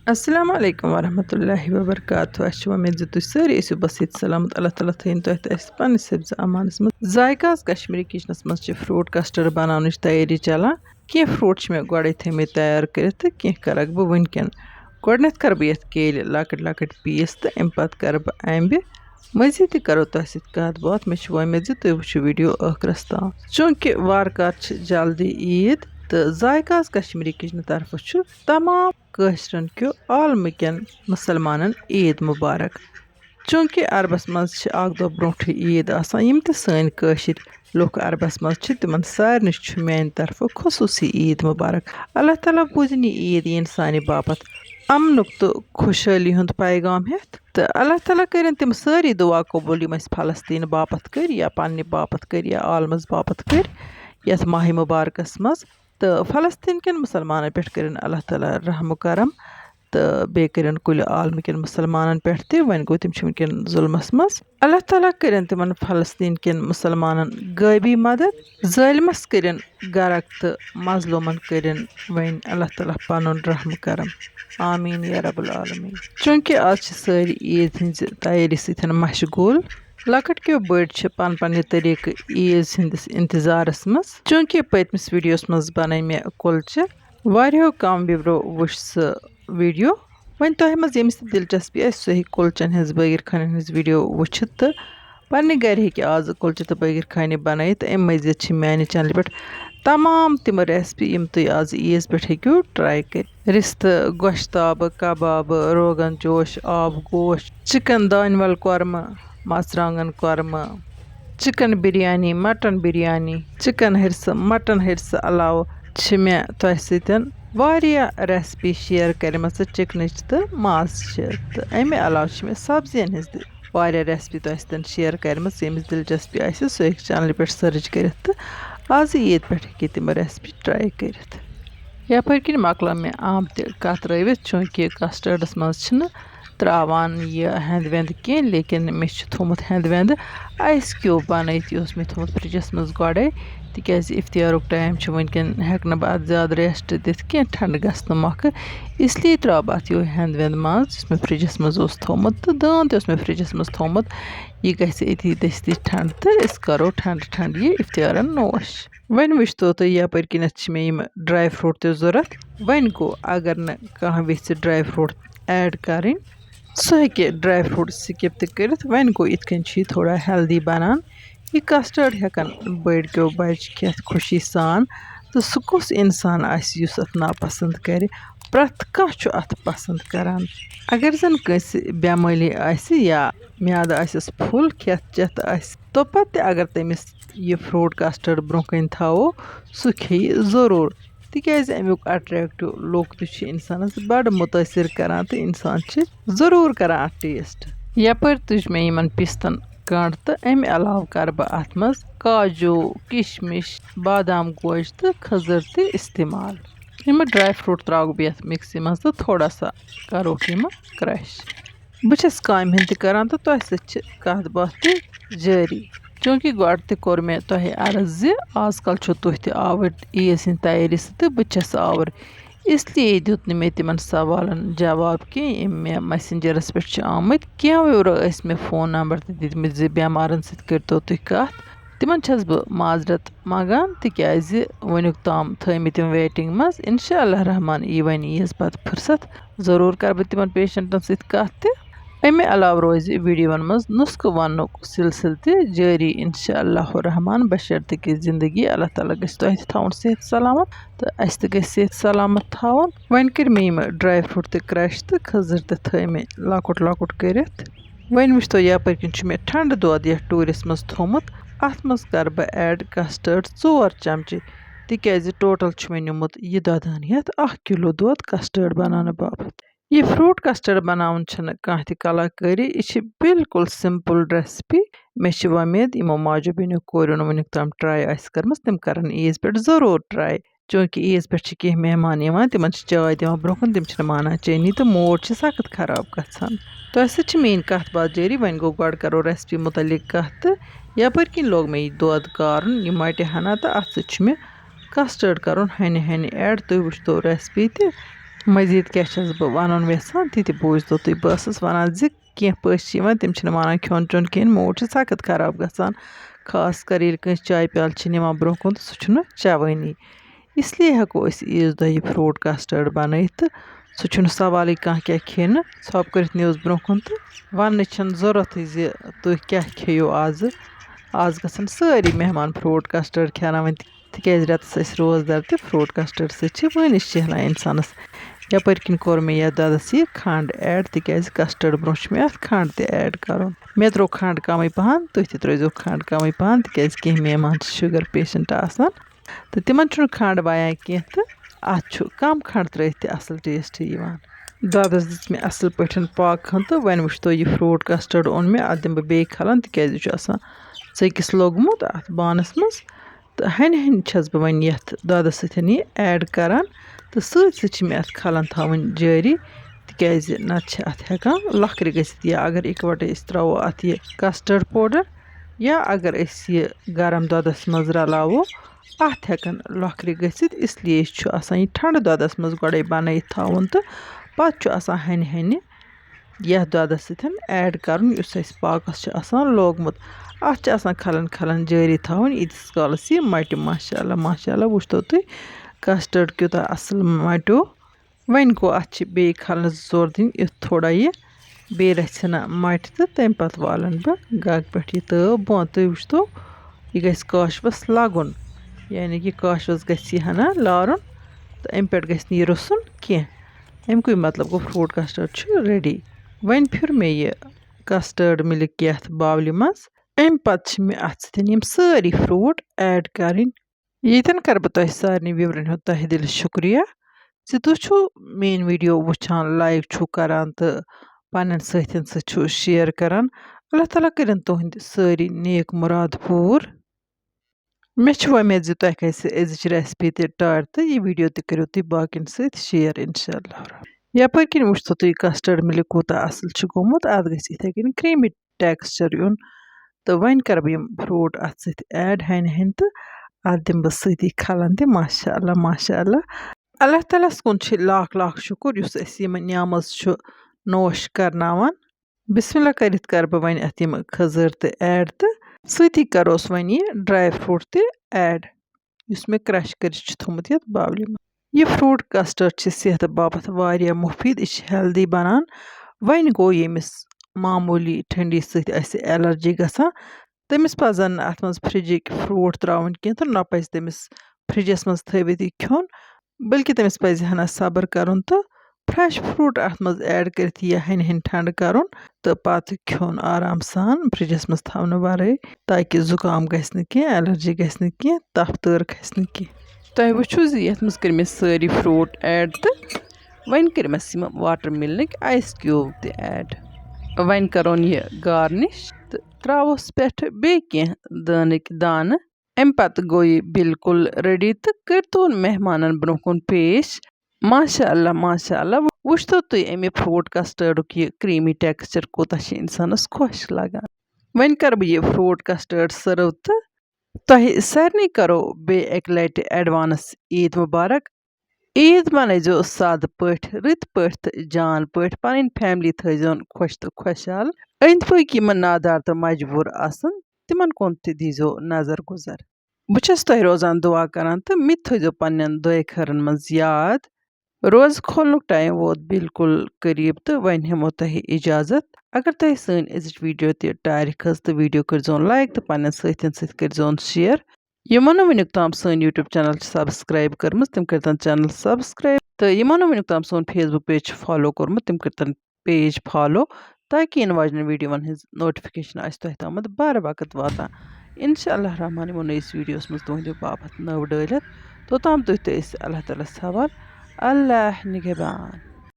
अस्सलाम वालेकुम वरहमतुल्लाहि वबरकातुहू। अच्छी उम्मीद तुम सारी ऐसो बस सलामत। अल्लाह ताला थीन तुह पन्नस हिफ्ज़ अमानस मज। जायकाज कश्मीरी किचनस मज फ्रूट कस्टर्ड बनाने तैयारी चलान। कह फ्रूट मे गोड़े थमित तैयार कर कह कर बह वनकन। गोडनथ कर बह केल लकट लकट पीस तो अम पत कर बह अम्बि। मजीद करो तुह सत कत बात। मे उम्मीद तुम वो वीडियो आखिरस ताम। चूंकि वारकार जल्दी ईद तो जायकाज कश्मीरी किचन तरफ तमाम काशरन क्यों आलम कन मुसलमान ईद मुबारक। चूंकि अरबस मज दह ब्रोह ईद आसान यम त सन काशिर लुक अरबस मज तिमन सारन मान तरफ खसूसी ईद मुबारक। अल्लाह ताला बूजन यह ईद यन सानि बापत अमनुक तो खुशहाली हुंद पैगाम हेत। तो अल्लाह ताला कर तिम सारी दुआ कबूल यम फलस्तीन बापत कर या पन्ने बापत कर या आलमस बापत कर यथ माह मुबारकस मज। तो फलस्तीन कन मुसलमान पे कर अल्लाह ताला रहम करम तो बे कर कुल आलम कन मुसलमान पे वन गो तम वनकन जुल्मस मज। अल्लाह ताला कर तिमन फलस्तीन कन मुसलमान गैबी मदद जालिमस कर गरक तो मजलूमन कर वन अल्लाह ताला पन रहम करम आमीन या रब्बुल आलमीन। चूंकि आज सारी ईद हज तैयारी सतन मशगूल। लकट क्यों बड़ पन पन तरीक ईद हंदिस इंतजारस मज। चूंकि पतमिस वीडियोस मज बन मे कुलचे वारियो कम विवरो वुच सह वीडियो वन तह मज यमिस दिलचस्पी सह कुलचन हज बगिर खान हज वीडियो वुचित तो पन्ने घर हे आज कुलचे तो बगिर खान बनत। अम मजीद माने चैनल पे तमाम तिम रेसिपी यम तुम आज ईज पे हेक्यो ट्राई कर। रिस्त गोश्ताब कबाब rogan josh aab gosh chicken daniwal korma marchwangan korma chicken biryani mutton biryani chicken harees mutton harees अलाव मे तुह सतन रेसिपी शेयर करम चिकन तो माज तो अमे अलाव मे सब्जियन हज रेसिपी तुह सतन शेयर करम यमिस दिलचस्पी आए सह चैनल पे सर्च कर आज ईद पे हे तम रेसिपी ट्राई कर। यपर किन मकल मे आम तत्रवित चूंकि कस्टर्डस मज त्रावान यह हेंद वेंद कह लेकिन मे थोमुत हेंद वेंद आइस क्यूब बनत यह मे थोमुत फ्रिजस मज गड़े तिकाज इफ्तियारुक टाइम वनकन हेक बह ज्यादा रेस्ट दिथ कह ठंड गसन मौक इसलिए त्रा बह यो हेंद वेंद मज मे फ्रिजस मज थोमुत तो दान ते मे फ्रिजस मज थोमुत यह गति अति दस्ती ठंड तो करो ठंड ठंड यह इफ्तियारन नोश। वन वो तुम यपर किन मे ड्राई फ्रूट तो जरूरत वन गो अगर न कह वेछ ड्राई फ्रूट ऐड करें सह हे ड्राई फ्रूट स्किप कर वन गो इत थोड़ा हेल्दी बनान यह कस्टर्ड हेकन बड़ क्यों बच खेत खुशी सान तो सह कुस इंसान आस नापसंद कर प्रथ कह अत पसंद करान। अगर जन कंस बेमाली आस या म्याद आसस फुल खेत चेत आस तो पत अगर तमिस यह फ्रूट कस्टर्ड ब्रोह कन थो सह खे जरूर तिकाज अमुक अट्रैक्टिव लुक तो इंसानस बड़ मुतासर करान तो इंसान जरूर करान अत टेस्ट। यपर तुज मे यमन पिस्तन कंड तो अमे अलाव कर बह अत मज काजू किशमिश बादाम गोश तो खजर तो इस्तेमाल यम ड्राई फ्रूट त्राग बह मिक्सी मज तो थोड़ा सा करो यम क्रश। बस काम हन करान तो तुह सत कत बात जारी चूंकि गड तोर मे तुह अर्ज आजकल तुह आवर ईद हंद तैयारी तो बस आवर इसलिए दुत मे तिमन सवालन जवाब कह मे मैसेंजरस पे आमत क्या व्यूरो मे फोन नंबर दितमित बेमारन सत करो तुम कत तिमन बह माजरत मंगान तिकाज वनुक ताम थमित वेटिंग मज इंशाअल्लाह रहमान यी वन ईज पत फुर्सत जरूर कर बह तिमन पेशेंटन सत कत अमे अलाव रोज वीडियोन मज नुस्ख वनुक सिलसिल जारी इंशाअल्लाह रहमान बशर्ते कि जिंदगी अल्लाह ताला गस तुह थवन सेहत सलामत तो अस सेहत सलामत थवन। वन कर मे ड्राई फ्रूट तो क्रश तो खजर तो थ मे लकुट लकुट कर वन वो तुम यपर किन मे ठंड दोद यह टूरिस मज थोमुत अत मज कर बह ऐड कस्टर्ड 4 चमचे तिकाज टोटल मे निमुत यह ददन हेत 1 किलो दोद कस्टर्ड बनाने बापत। यह फ्रूट कस्टर्ड बनावन कह कलाकारी यह बिल्कुल सिंपल रेसिपी मे उम्मीद यमो माजो बेनो कोर वनुक ताम ट्राई कर्म तम कर ईज पे जरूर ट्राई चूंकि ईज पे कह मेहमान तिम चाय दिवान ब्रोह तम माना चेनी तो मूड सख्त खराब गसान तुह सत मीन कत बात जारी वन गो गड करो रेसिपी मुतलिक कत यपर किन लोग मे दोद कारन यह मटि हना तो अत सत मे कस्टर्ड कर हनि हनि ऐड तुम वो रेसिपी मज़ीद क्या छस बह वन यसान ति बोजतो तुम बस वन कह पस तम माना खोन चोन कहें मूड सख्त खराब गसान खास कर ये कंस चाय प्याल निवान ब्रो कुन सह चवानी इसलिए हेको ईज दह यह फ्रूट कस्टर्ड बन तो सह सवाल कह क्या खेन सप कर न्यूज ब्रो कुन तो वन जरूरत तुम क्या खेयो आज आज गसन सारी मेहमान फ्रूट कस्टर्ड खेना तिक रेतस रोजदार तो फ्रूट कस्टर्ड वन चहलान इंसानस यपर किन कोर मे यह ददस यह खंड ऐड तिक कस्टर्ड ब्रो मे अत खंड त ऐड कर मे त्रो खंड कम पहन तुम त्रो खंड कम पहन तिक कह मेहमान शुगर पेशेंट आसान तो तिमन खंड बाया कह तो अत कम खंड त्रित असल टेस्ट ददस दिस मे असल पे पाक तो वन वो तुम यह फ्रूट कस्टर्ड ओन मे अत दिम बे खलन तिक चकिस लोगमुत अत बानस मज तो हन हन छस बह वन ये ददस सह ऐड करान तो सत मे अत खलन थवन जारी तिक नत अत हेकान लखर गसित या अगर इकवटे त्रो अत यह कस्टर्ड पाउडर या अगर यह गरम ददस मज रलावो अत हेकन लखर गसित इसलिए यह ठंड ददस मज गोड़े बन थवन तो पत् हन हन यह ददस सतन ऐड कर पाकस लोगमुत अत खलन खलन जारी थवन ईतिस कालस यह मट माशाल्लाह माशाल्लाह वो तुम कस्टर्ड क्यूता असल मटो वन गो अत बे खलन जोर दिन युथ थोड़ा यह बे रचना मट तो तम पत वालन बह गग पे यह तब बों तुम वो यह गस काशवस लगुन यानी कि काशवस गना लारुन तो अम पे गि रुसन कह अमुक मतलब गो फ्रूट कस्टर्ड रेडी वन फिर मे यह कस्टर्ड मिल्क यथ बावल मज अम पे मे अत सतन सारी फ्रूट ऐड कर यन कर बह तुम सारे विवरन हूँ तह दिल शुक्रिया तुम मेन वीडियो वुचान लाइक करान तो पन्न सथिन सह शेयर करान अल्लाह ताला करें तुहद सारी नेक मुराद पूर मे उम्मीद तुह गई अजिच रेसिपी टार तो यह वीडियो तरो तुम बाकिन सत शेयर इंशाल्लाह यपर किन वो तुम कस्टर्ड मिल्क कूता असल गोमुत अत गई इथे कन क्रीमी टेक्सचर यून तो वन कर बह फ्रूट अत सत ऐड हन हन तो अत दिम बह सती खलन तो माशाल्लाह माशाल्लाह अल्लाह तालस कुन लाख लाख शुक्र युस नियामत नोश करनावान बिस्मिल्लाह करित कर बह वन अत खजर तो ऐड तो सती करोस वन यह ड्राई फ्रूट तो ऐड युस मे क्रश कर थोमुत यथ बावली में यह फ्रूट कस्टर्ड सेहत बाबत वारिया मुफीद यह हेल्दी बनान वन गो यमिस मामूली ठंडी सत एलर्जी गसान तमिस पजन अत मज फ्रिजिक फ्रूट त्रावन कह तो न पज तमिस फ्रिजस मज थवित खोन बल्कि तमिस पज हना सब्र करन तो फ्रेश फ्रूट अत मज ऐड कर हन हन ठंड करन तो पत खोन आराम सान फ्रिजस मज थवन वरे ताकि जुकाम गस कह एलर्जी गस कह तफ तर खस कह तुम वो ये मज कर मे सारी फ्रूट ऐड तो वन कर मस वाटर मिल्क आइस क्यूब तो ऐड वन करोन यह गार्निश तो त्रोस पे बे कह दानिक दान अम पत गो यह बिल्कुल रेडी तो कर तोन मेहमान ब्रो कुन पेश माशाल्लाह माशाल्लाह वो तुम अमे फ्रूट कस्टर्ड यह क्रीमी टेक्सचर कोता इंसानस खुश लगान वन कर बह यह फ्रूट कस्टर्ड सर्व तो तुह सारे करो बे एक लट एडवांस ईद मुबारक ईद मनजो साद पठ रित पठ तो जान पठ पन फैमिली थोन खुश तो खुशहाल अंद पक नादार तो मजबूर आसन तिमन कुन दीजो नजर गुजर बस तुह रोजान दुआ करान तो मे थो पन्न दुआ खरन मज याद रोज खोलनुक टाइम वोत बिल्कुल करीब तो वन हेमो तुह इजाजत अगर तुह सन अजिच वीडियो टार खज तो वीडियो कर लाइक तो पन्न सथिन कर शेयर यमो वनुक ताम सन यूट्यूब चैनल सब्सक्राइब कर्म तम कर चैनल सब्सक्राइब तो यमो वनुक ताम सोन फेसबुक पेज फॉलो कर्म तम कर पेज फॉलो ताकि इन वाजन वीडियो हज नोटिफिकेशन आज तुह तम बार वक्त वाता इंशाअल्लाह रहमान यमो नईस वीडियोस मज तुहद बाबत नव डालित तोताम तुह अल्लाह ताला सवाल अल्लाह निगहबान।